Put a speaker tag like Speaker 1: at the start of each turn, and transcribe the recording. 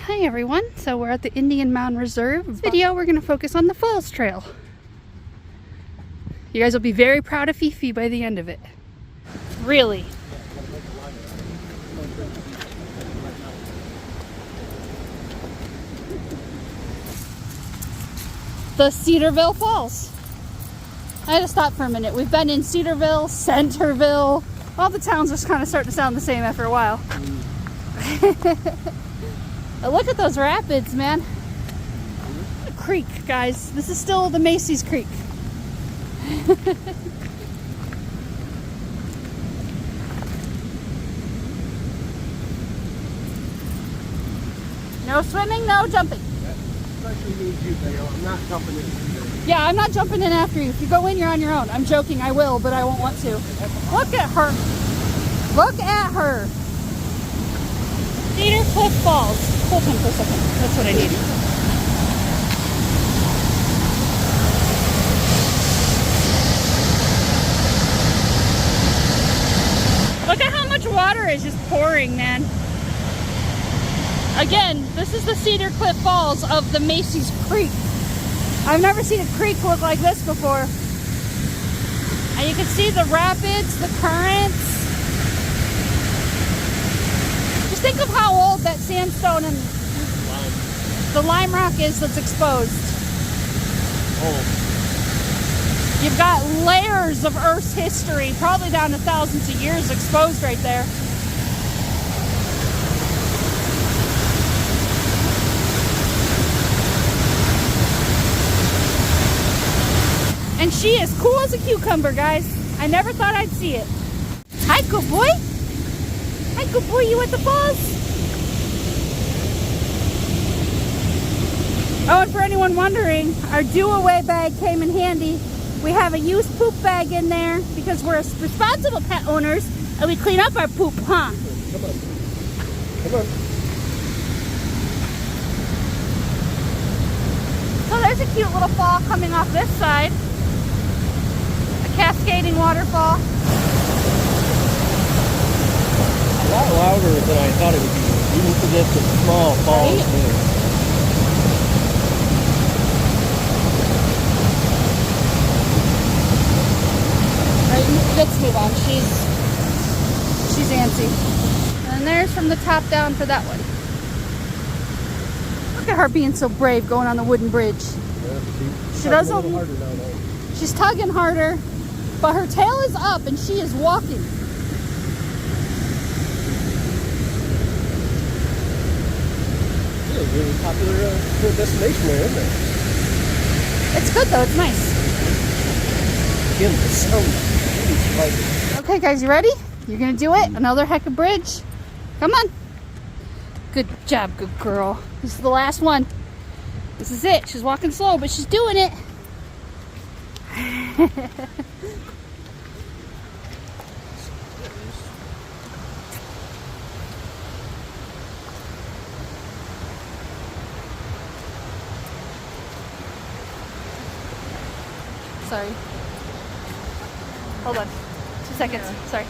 Speaker 1: Hi everyone, so we're at the Indian Mound Reserve. This video we're going to focus on the Falls Trail. You guys will be very proud of Fifi by the end of it. Really. The Cedarville Falls. I had to stop for a minute. We've been in Cedarville, Centerville. All the towns are kind of starting to sound the same after a while. Look at those rapids, man. A creek, guys. This is still the Massie Creek. No swimming, no jumping.
Speaker 2: That especially means you, Dale. I'm not jumping in.
Speaker 1: Yeah, I'm not jumping in after you. If you go in, you're on your own. I'm joking, I will, but I won't want to. Look at her. Look at her. Cedar Cliff Falls. Hold him for a second. That's what I need. Look at how much water is just pouring, man. Again, this is the Cedar Cliff Falls of the Massie Creek. I've never seen a creek look like this before. And you can see the rapids, the currents. Just think of how old that sandstone and the lime rock is that's exposed. Oh. You've got layers of Earth's history, probably down to thousands of years exposed right there. And she is cool as a cucumber, guys. I never thought I'd see it. Hi, good boy. Hi, good boy. You at the falls? Oh, and for anyone wondering, our do-away bag came in handy. We have a used poop bag in there because we're responsible pet owners and we clean up our poop, huh?
Speaker 2: Come on. Come on.
Speaker 1: So there's a cute little fall coming off this side. Cascading waterfall.
Speaker 2: A lot louder than I thought it would be, even for just a small falls.
Speaker 1: Right? Right, let's move on. She's antsy. And there's from the top down for that one. Look at her being so brave going on the wooden bridge.
Speaker 2: Yeah,
Speaker 1: she doesn't. She's tugging harder. But her tail is up and she is walking.
Speaker 2: Yeah, really popular destination there, isn't it?
Speaker 1: It's good though, it's nice.
Speaker 2: Again, the sound is like...
Speaker 1: Okay guys, you ready? You're gonna do it? Another heck of bridge. Come on. Good job, good girl. This is the last one. This is it. She's walking slow, but she's doing it. Sorry. Hold on. 2 seconds. Sorry.